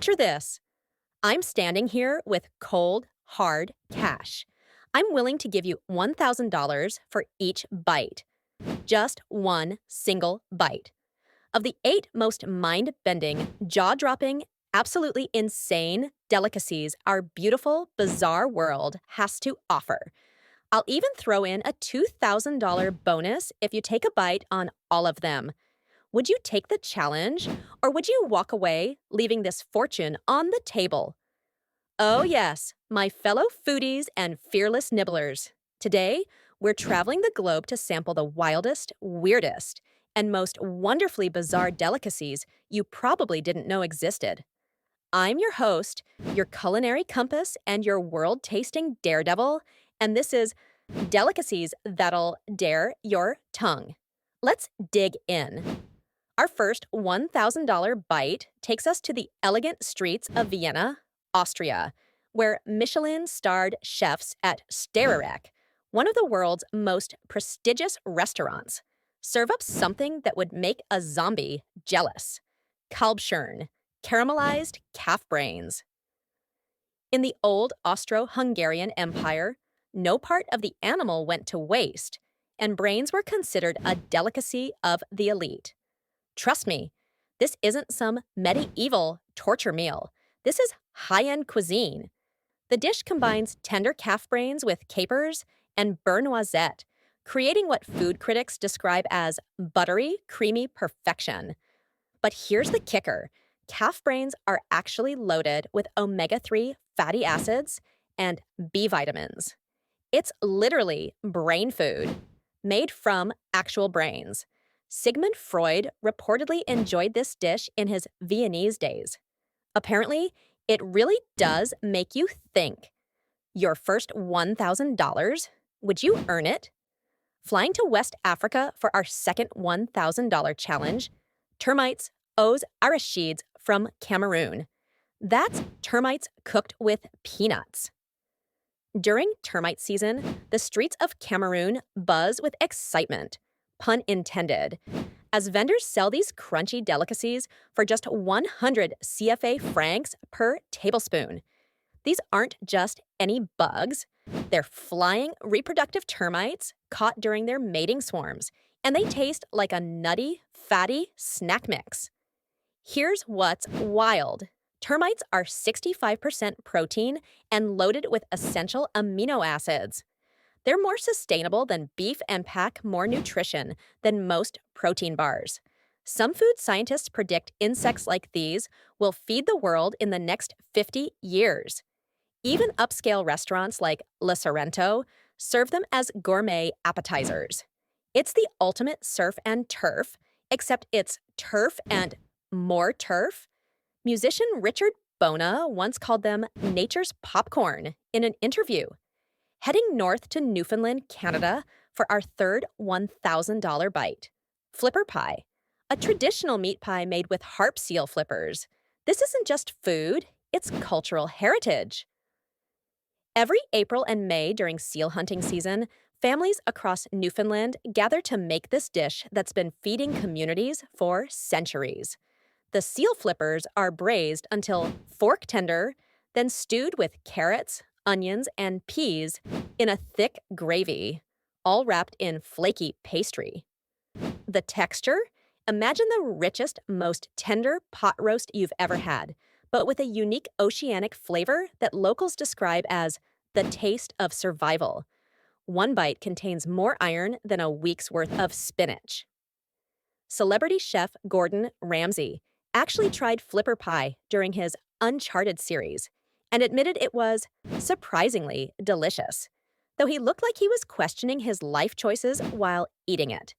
Picture this. I'm standing here with cold, hard cash. I'm willing to give you $1,000 for each bite. Just one single bite. Of the 8 most mind bending, jaw dropping, absolutely insane delicacies our beautiful, bizarre world has to offer. I'll even throw in a $2,000 bonus if you take a bite on all of them. Would you take the challenge, or would you walk away, leaving this fortune on the table? Oh, yes, my fellow foodies and fearless nibblers. Today, we're traveling the globe to sample the wildest, weirdest, and most wonderfully bizarre delicacies you probably didn't know existed. I'm your host, your culinary compass, and your world tasting daredevil, and this is Delicacies That'll Dare Your Tongue. Let's dig in. Our first $1,000 bite takes us to the elegant streets of Vienna, Austria, where Michelin-starred chefs at Stererek, one of the world's most prestigious restaurants, serve up something that would make a zombie jealous. Kalbschern, caramelized calf brains. In the old Austro-Hungarian Empire, no part of the animal went to waste, and brains were considered a delicacy of the elite. Trust me, this isn't some medieval torture meal. This is high-end cuisine. The dish combines tender calf brains with capers and beurre noisette, creating what food critics describe as buttery, creamy perfection. But here's the kicker. Calf brains are actually loaded with omega-3 fatty acids and B vitamins. It's literally brain food, made from actual brains. Sigmund Freud reportedly enjoyed this dish in his Viennese days. Apparently, it really does make you think. Your first $1,000? Would you earn it? Flying to West Africa for our second $1,000 challenge, termites aux arachides from Cameroon. That's termites cooked with peanuts. During termite season, the streets of Cameroon buzz with excitement, pun intended, as vendors sell these crunchy delicacies for just 100 CFA francs per tablespoon. These aren't just any bugs. They're flying reproductive termites caught during their mating swarms, and they taste like a nutty, fatty snack mix. Here's what's wild. Termites are 65% protein and loaded with essential amino acids. They're more sustainable than beef and pack more nutrition than most protein bars. Some food scientists predict insects like these will feed the world in the next 50 years. Even upscale restaurants like Le Sorrento serve them as gourmet appetizers. It's the ultimate surf and turf, except it's turf and more turf. Musician Richard Bona once called them nature's popcorn in an interview. Heading north to Newfoundland, Canada for our third $1,000 bite. Flipper pie, a traditional meat pie made with harp seal flippers. This isn't just food, it's cultural heritage. Every April and May during seal hunting season, families across Newfoundland gather to make this dish that's been feeding communities for centuries. The seal flippers are braised until fork tender, then stewed with carrots, onions, and peas in a thick gravy, all wrapped in flaky pastry. The texture? Imagine the richest, most tender pot roast you've ever had, but with a unique oceanic flavor that locals describe as the taste of survival. One bite contains more iron than a week's worth of spinach. Celebrity chef Gordon Ramsay actually tried flipper pie during his Uncharted series and admitted it was surprisingly delicious, though he looked like he was questioning his life choices while eating it.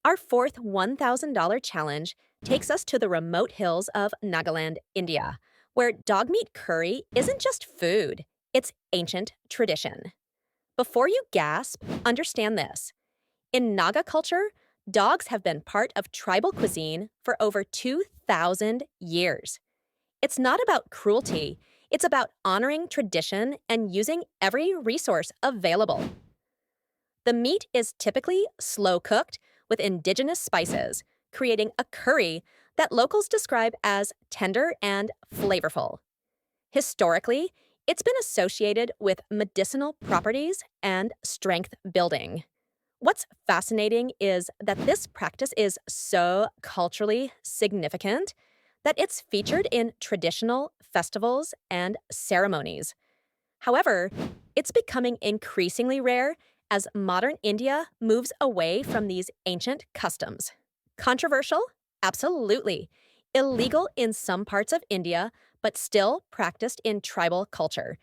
Our fourth $1,000 challenge takes us to the remote hills of Nagaland, India, where dog meat curry isn't just food, it's ancient tradition. Before you gasp, understand this. In Naga culture, dogs have been part of tribal cuisine for over 2,000 years. It's not about cruelty, it's about honoring tradition and using every resource available. The meat is typically slow cooked with indigenous spices, creating a curry that locals describe as tender and flavorful. Historically, it's been associated with medicinal properties and strength building. What's fascinating is that this practice is so culturally significant that it's featured in traditional festivals and ceremonies. However, it's becoming increasingly rare as modern India moves away from these ancient customs. Controversial? Absolutely. Illegal in some parts of India, but still practiced in tribal culture.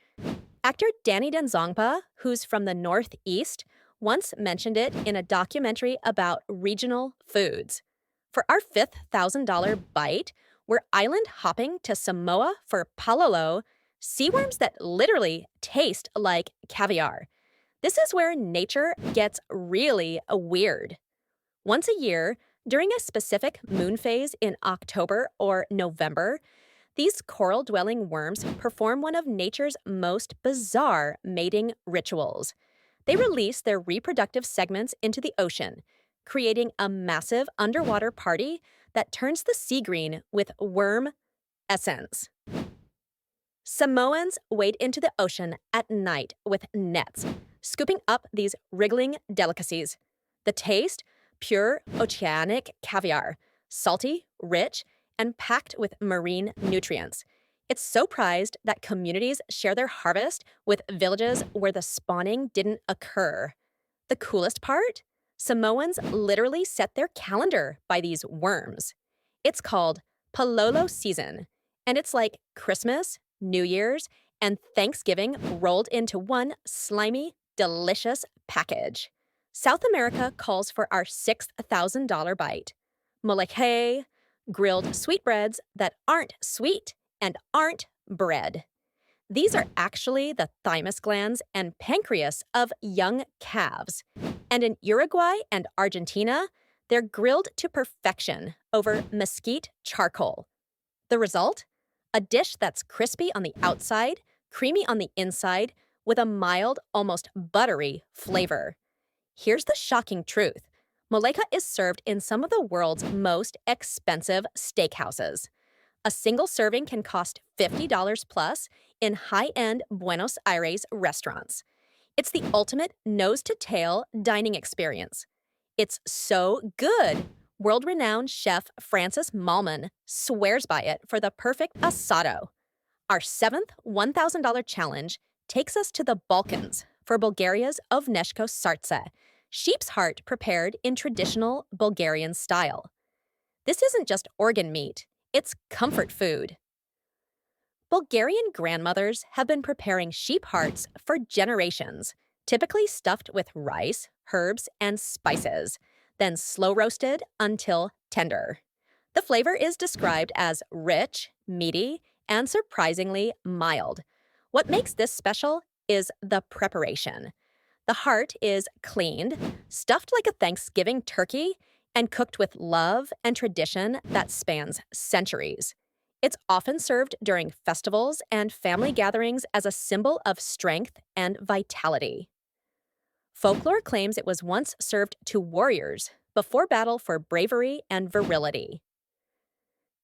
Actor Danny Denzongpa, who's from the Northeast, once mentioned it in a documentary about regional foods. For our fifth $1,000 bite, we're island hopping to Samoa for palolo, sea worms that literally taste like caviar. This is where nature gets really weird. Once a year, during a specific moon phase in October or November, these coral dwelling worms perform one of nature's most bizarre mating rituals. They release their reproductive segments into the ocean, creating a massive underwater party that turns the sea green with worm essence. Samoans wade into the ocean at night with nets, scooping up these wriggling delicacies. The taste? Pure oceanic caviar, salty, rich, and packed with marine nutrients. It's so prized that communities share their harvest with villages where the spawning didn't occur. The coolest part? Samoans literally set their calendar by these worms. It's called Palolo season, and it's like Christmas, New Year's, and Thanksgiving rolled into one slimy, delicious package. South America calls for our sixth $1,000 bite. Moleque, grilled sweetbreads that aren't sweet and aren't bread. These are actually the thymus glands and pancreas of young calves. And in Uruguay and Argentina, they're grilled to perfection over mesquite charcoal. The result? A dish that's crispy on the outside, creamy on the inside, with a mild, almost buttery flavor. Here's the shocking truth. Moleca is served in some of the world's most expensive steakhouses. A single serving can cost $50 plus in high-end Buenos Aires restaurants. It's the ultimate nose-to-tail dining experience. It's so good. World-renowned chef Francis Malman swears by it for the perfect asado. Our seventh $1,000 challenge takes us to the Balkans for Bulgaria's Ovneshko sartse, sheep's heart prepared in traditional Bulgarian style. This isn't just organ meat, it's comfort food. Bulgarian grandmothers have been preparing sheep hearts for generations, typically stuffed with rice, herbs, and spices, then slow roasted until tender. The flavor is described as rich, meaty, and surprisingly mild. What makes this special is the preparation. The heart is cleaned, stuffed like a Thanksgiving turkey, and cooked with love and tradition that spans centuries. It's often served during festivals and family gatherings as a symbol of strength and vitality. Folklore claims it was once served to warriors before battle for bravery and virility.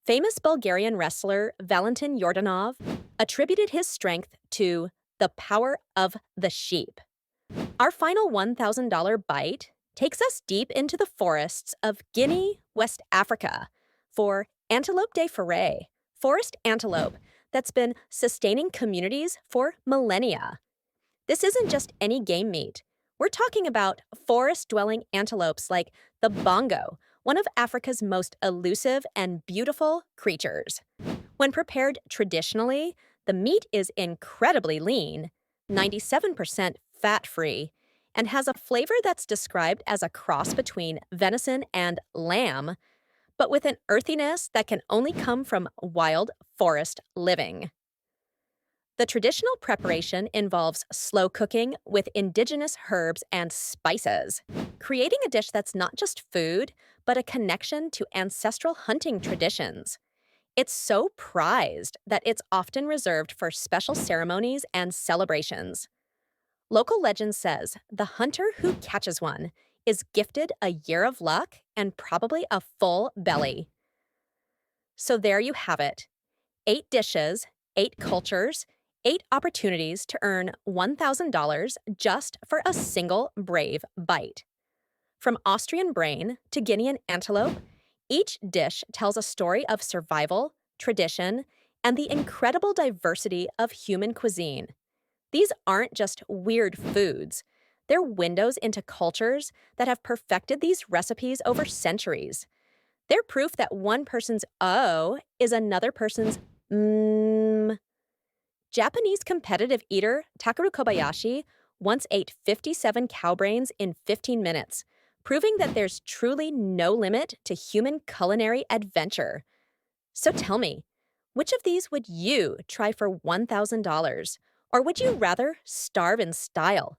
Famous Bulgarian wrestler Valentin Yordanov attributed his strength to the power of the sheep. Our final $1,000 bite takes us deep into the forests of Guinea, West Africa, for antelope de forêt, forest antelope that's been sustaining communities for millennia. This isn't just any game meat. We're talking about forest-dwelling antelopes like the bongo, one of Africa's most elusive and beautiful creatures. When prepared traditionally, the meat is incredibly lean, 97% fat-free, and has a flavor that's described as a cross between venison and lamb, but with an earthiness that can only come from wild forest living. The traditional preparation involves slow cooking with indigenous herbs and spices, creating a dish that's not just food, but a connection to ancestral hunting traditions. It's so prized that it's often reserved for special ceremonies and celebrations. Local legend says the hunter who catches one is gifted a year of luck and probably a full belly. So there you have it. 8 dishes, 8 cultures, 8 opportunities to earn $1,000 just for a single brave bite. From Austrian brain to Guinean antelope, each dish tells a story of survival, tradition, and the incredible diversity of human cuisine. These aren't just weird foods, they're windows into cultures that have perfected these recipes over centuries. They're proof that one person's oh is another person's mmm. Japanese competitive eater Takeru Kobayashi once ate 57 cow brains in 15 minutes, proving that there's truly no limit to human culinary adventure. So tell me, which of these would you try for $1,000? Or would you rather starve in style?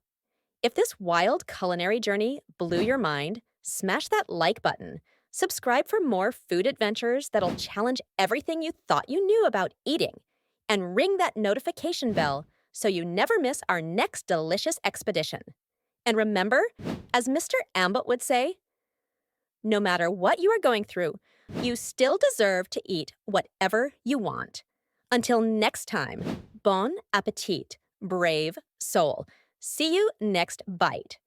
If this wild culinary journey blew your mind, smash that like button. Subscribe for more food adventures that'll challenge everything you thought you knew about eating. And ring that notification bell so you never miss our next delicious expedition. And remember, as Mr. Ambot would say, no matter what you are going through, you still deserve to eat whatever you want. Until next time, bon appetit, brave soul. See you next bite.